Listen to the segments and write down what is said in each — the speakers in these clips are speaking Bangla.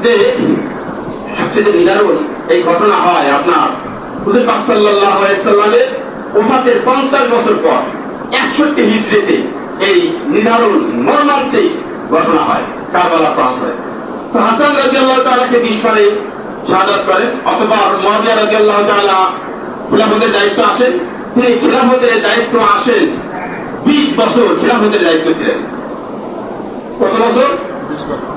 যে সবচেয়ে নিদারুণ এই ঘটনা হয় আপনার হুজুর পাক সাল্লাল্লাহু আলাইহি ওয়াসাল্লামের ওফাতের 50 বছর পর 61 হিজরিতে এই নিদারুণ মর্মান্তিক ঘটনা হয় কারবালা প্রান্তরে। তো হাসান রাদিয়াল্লাহু তাআলাকে 20 বারে শাহাদাত করেন, অথবা মুআবিয়া রাদিয়াল্লাহু তাআলা খিলাফতের দায়িত্ব আসেন। তিনি খিলাফতের দায়িত্ব আসেন 20 বছর খিলাফতের দায়িত্ব ছিলেন। কত বছর?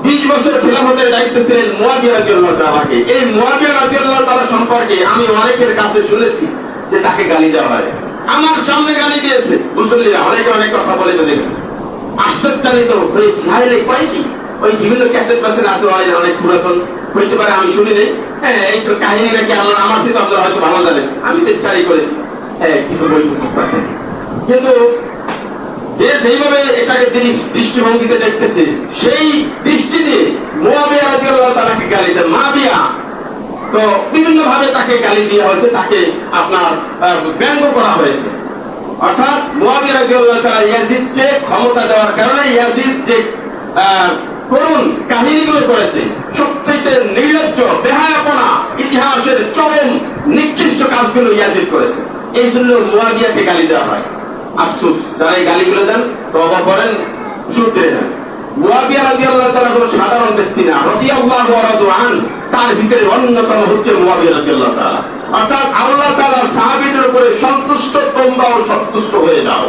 20 বছর খিলাফতের দায়িত্ব ছিলেন মুআবিয়া রাদিয়াল্লাহু তাআলাকে। এই মুআবিয়া রাদিয়াল্লাহু তাআলা সম্পর্কে আমি অনেকের কাছে শুনেছি যে তাকে গালি দেওয়া হয়। আমার সামনে গালি দিয়েছে মুসল্লিরা, অনেকে অনেক কথা বলে দেখেন। আশ্চর্যজনিত হয়েছি, হায় রে কয় কি ওই বিভিন্ন ক্যাসেট প্যাসেট আছে, অনেক পুরাতন হইতে পারে, আমি শুনি নেই। হ্যাঁ, এই তো কাহিনী নাকি আমার সাথে আপনারা হয়তো ভালো জানেন, আমি তো স্টাডি করেছি। হ্যাঁ, কিছু বই আছে, কিন্তু যে যেইভাবে এটাকে তিনি দৃষ্টিভঙ্গিতে দেখতেছে সেই দৃষ্টি দিয়ে মুআবিয়া রাদিয়াল্লাহু তাআলাকে গালি দেন। মুআবিয়া তো বিভিন্ন ভাবে তাকে গালি দেওয়া হয়েছে, তাকে আপনার ব্যঙ্গ করা হয়েছে। অর্থাৎ মুআবিয়া রাদিয়াল্লাহু তাআলা ইয়াজিদকে ক্ষমতা দেওয়ার কারণে ইয়াজিদ যে করুণ কাহিনীগুলো করেছে, সবচেয়ে নির্লজ্জ বেহায়াপনা, ইতিহাসের চরম নিকৃষ্ট কাজগুলো ইয়াজিদ করেছে। এই জন্য মুআবিয়াকে গালি দেওয়া হয়। আফসোস, যারা এই গালিগুলো দেন তওবা করেন, শুধরে নেন। মুআবিয়া রাদিয়াল্লাহু তাআলা কোনো সাধারণ ব্যক্তি না, রাদিয়াল্লাহু ওয়া রাদু আন, তার ভিতরে অন্যতম হচ্ছে মুআবিয়া রাদিয়াল্লাহু তাআলা। অর্থাৎ আল্লাহ তাআলা সাহাবীদের উপরে সন্তুষ্ট, তোমরাও সন্তুষ্ট হয়ে যাও।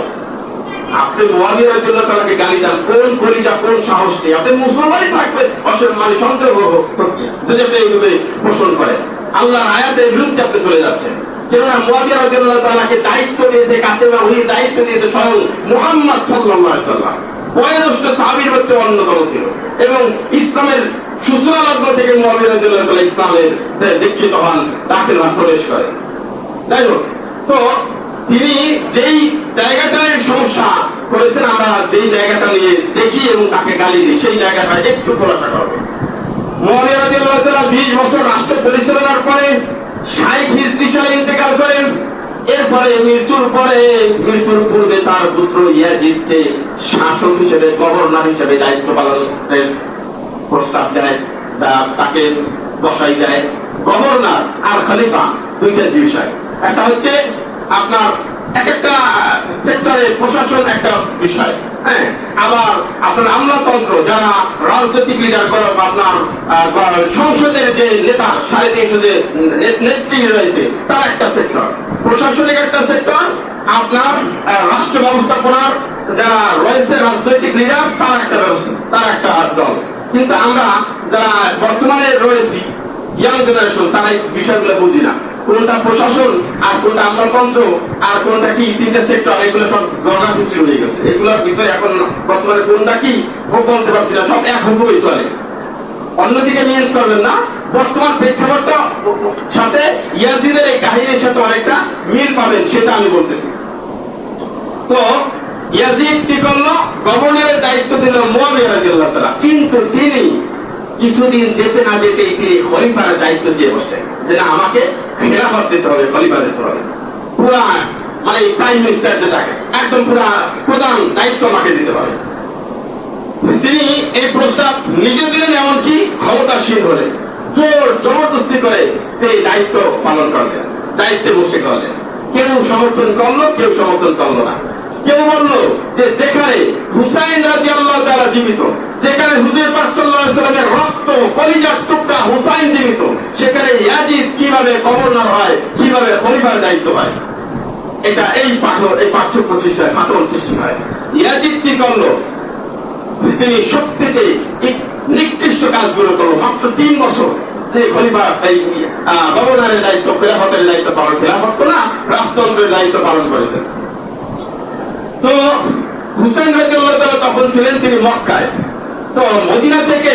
আপনি মুআবিয়া রাদিয়াল্লাহু তাআলাকে গালি দেন, কোন কলিজা কোন সাহস নেই? আপনি মুসলমানই থাকবে অসম্মানী সন্দেহ হচ্ছে যদি আপনি এইভাবে পোষণ করেন। আল্লাহর আয়াতের বিরুদ্ধে আপনি চলে যাচ্ছেন। কেননা মুআবিয়া রাদিয়াল্লাহু তাআলাকে দায়িত্ব দিয়েছে কাতেবা ওহী, দায়িত্ব দিয়েছে স্বয়ং মুহাম্মদ সাল্লাল্লাহু আলাইহি ওয়াসাল্লাম। বয়োজ্যেষ্ঠ সাহাবীর মধ্যে অন্যতম ছিল এবং ইসলামের সূচনা লগ্ন থেকে মুআবিয়া রাদিয়াল্লাহু তাআলা ইসলামের দীক্ষিত হন, দাখিল হন, প্রবেশ করেন। যাই হোক, তো তিনি যেই জায়গাটায় সমস্যা করেছেন, আমরা যেই জায়গাটা নিয়ে দেখি এবং তাকে গালি দিই, সেই জায়গাটা একটু খোলাসা করব। মুআবিয়া রাদিয়াল্লাহু তাআলা 20 বছর রাষ্ট্র পরিচালনার পরে 60 হিজরি সালে ইন্তেকাল করেন। এরপরে মৃত্যুর পূর্বে তার পুত্র ইয়াজিদকে শাসক হিসেবে, গভর্নর হিসেবে দায়িত্ব পালনের প্রস্তাব দেয়, তাকে বসাই দেয়। গভর্নর আর খলিফা দুইটা বিষয়, একটা হচ্ছে আপনার এক একটা সেক্টরের প্রশাসন একটা বিষয়, হ্যাঁ, আবার আপনার আমলাতন্ত্র, যারা রাজনৈতিক লিডার করে, আপনার সংসদের যে নেতা 350 যে নেত্রী রয়েছে তার একটা সেক্টর, প্রশাসনিক একটা সেক্টর, আপনার রাষ্ট্র ব্যবস্থাপনার যারা রয়েছে রাজনৈতিক লিডার তার একটা ব্যবস্থা, তার একটা দল। কিন্তু আমরা যারা বর্তমানে রয়েছি ইয়াং জেনারেশন, তারা এই বিষয়গুলো বুঝি না। কোনটা প্রশাসন আর কোনটা আমলাতন্ত্র আর কোনটা কি, তিনটা সেক্টর, এগুলো সব গণাভিত্তিক হয়ে গেছে। এগুলোর ভিতরে এখন বর্তমানে কোনটা কি বলতে পারছি না, সব এক হুকুমই চলে। অন্যদিকে মিস করবেন না, বর্তমান প্রেক্ষাপটটা সাথে ইয়াজিদের এই কাহিনীর সাথে অনেকটা মিল পাবেন, সেটা আমি বলতেছি। তো ইয়াজিদ কি করলো? গভর্নরের দায়িত্ব দিল মুআবিয়া রাদিয়াল্লাহু তাআলা, কিন্তু তিনি কিছুদিন যেতে না যেতেই তিনি খলিফার দায়িত্ব চেয়ে বসলেন যে না, আমাকে খেলাফত দিতে হবে, খলিফা দিতে হবে, পুরা মানে প্রাইম মিনিস্টার যেটাকে একদম পুরা প্রধান দায়িত্ব আমাকে দিতে হবে। তিনি এই প্রস্তাব নিজে দিলেন, এমনকি ক্ষমতাসীন হলে জোর জবরদস্তি করে এই দায়িত্ব পালন করলেন, দায়িত্বে বসে করলেন। কেউ সমর্থন করলো, কেউ সমর্থন করলো না। কেউ বললো যে যেখানে হুসাইন রাদিয়াল্লাহু তাআলা জীবিত, যেখানে হুজুর পাক সাল্লাল্লাহু আলাইহি ওয়াসাল্লামের রক্ত কলিজার টুকরা হুসাইন জীবিত, সেখানে ইয়াজিদ কিভাবে গভর্নর হয়, কিভাবে খলিফার দায়িত্ব হয়? এটা এই পার্থক্য সৃষ্টি হয়, ফাটল সৃষ্টি হয়। ইয়াজিদ কি করলো? তিনি সবচেয়ে নিকৃষ্ট কাজগুলো করলো। মাত্র 3 বছর যে খলিফা এই গভর্নরের দায়িত্ব, খেলাফতের দায়িত্ব পালন, খেলাফত না রাজতন্ত্রের দায়িত্ব পালন করেছেন। তো হুসাইন রাদিয়াল্লাহু তাআলা তখন ছিলেন তিনি মক্কায়। তো মদিনা থেকে,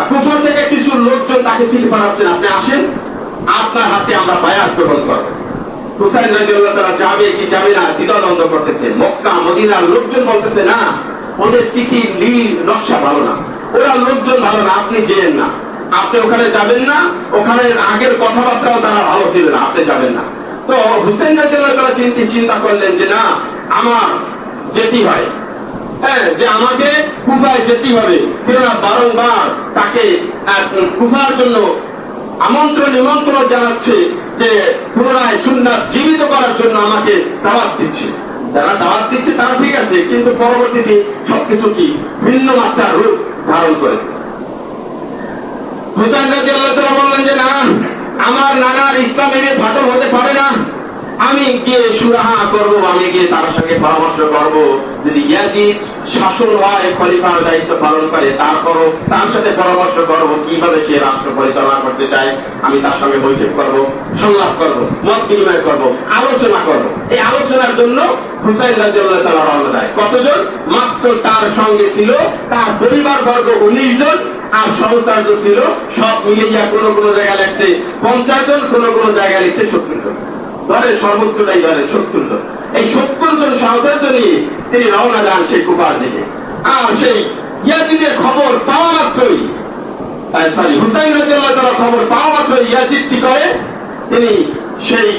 কুফা থেকে কিছু লোকজন তাকে চিঠি পাঠাচ্ছেন, আপনি আসেন, আপনার হাতে আমরা বায়াত গ্রহণ করব। হুসাইন রাদিয়াল্লাহু তাআলা যাবে কি যাবে না দ্বিধাদ্বন্দ্ব করতেছে। মক্কা মদিনার লোকজন বলতেছে না, ওদের চিঠি নকশা ভালো না, ওরা লোকজন ভালো না, আপনি যেন না, আপনি ওখানে যাবেন না, ওখানে আগের কথাবার্তাও তারা ভালো ছিল না, আপনি যাবেন না। তো হুসাইন রাদিয়াল্লাহু তাআলা চিন্তা করলেন যে না, আমার যেতে হয়, হ্যাঁ, যে আমাকে কুফায় যেতে হবে। কেননা বারংবার তাকে কুফার জন্য আমন্ত্রণ নিমন্ত্রণ জানাচ্ছে যে পুনরায় সুন্নাত জীবিত করার জন্য আমাকে দাওয়াত দিচ্ছে। যারা দাওয়াত দিচ্ছে তারা ঠিক আছে, কিন্তু পরবর্তীতে সবকিছু কি ভিন্ন মাত্রার রূপ ধারণ করেছে। হুসাইন রাদিয়াল্লাহু তাআলা বললেন যে না, আমার নানার ইসলামে ফাটল হতে পারে না, আমি গিয়ে সুরাহা করব, আমি গিয়ে তার সঙ্গে পরামর্শ করব, যদি ইয়াজিদ শাসন হয়, খলিফার দায়িত্ব পালন করে, তারপরও তার সাথে পরামর্শ করব কিভাবে সে রাষ্ট্র পরিচালনা করতে চায়। আমি তার সঙ্গে বৈঠক করব, সংলাপ করব, মত বিনিময় করব, আলোচনা করব। এই আলোচনার জন্য হুসাইন রাদিয়াল্লাহু তাআলা রওনা দেয়। কতজন? মাত্র তার সঙ্গে ছিল তার পরিবার বর্গ 19 জন, আর সহচার্য ছিল সব মিলিয়ে কোনো কোনো জায়গায় লেখছে 50 জন, কোনো জায়গায় লিখছে 70 জন। ধরে সর্বোচ্চটাই ধরে 70 জন। এই 70 জন সহচার্য নিয়ে তিনি রওনা দেন সেই কুফার দিকে। আর সেই ইয়াজিদের খবর পাওয়া মাত্রই, হুসাইন রাদিয়াল্লাহু তাআলা খবর পাওয়া মাত্রই ইয়াজিদ কি করে, তিনি সেই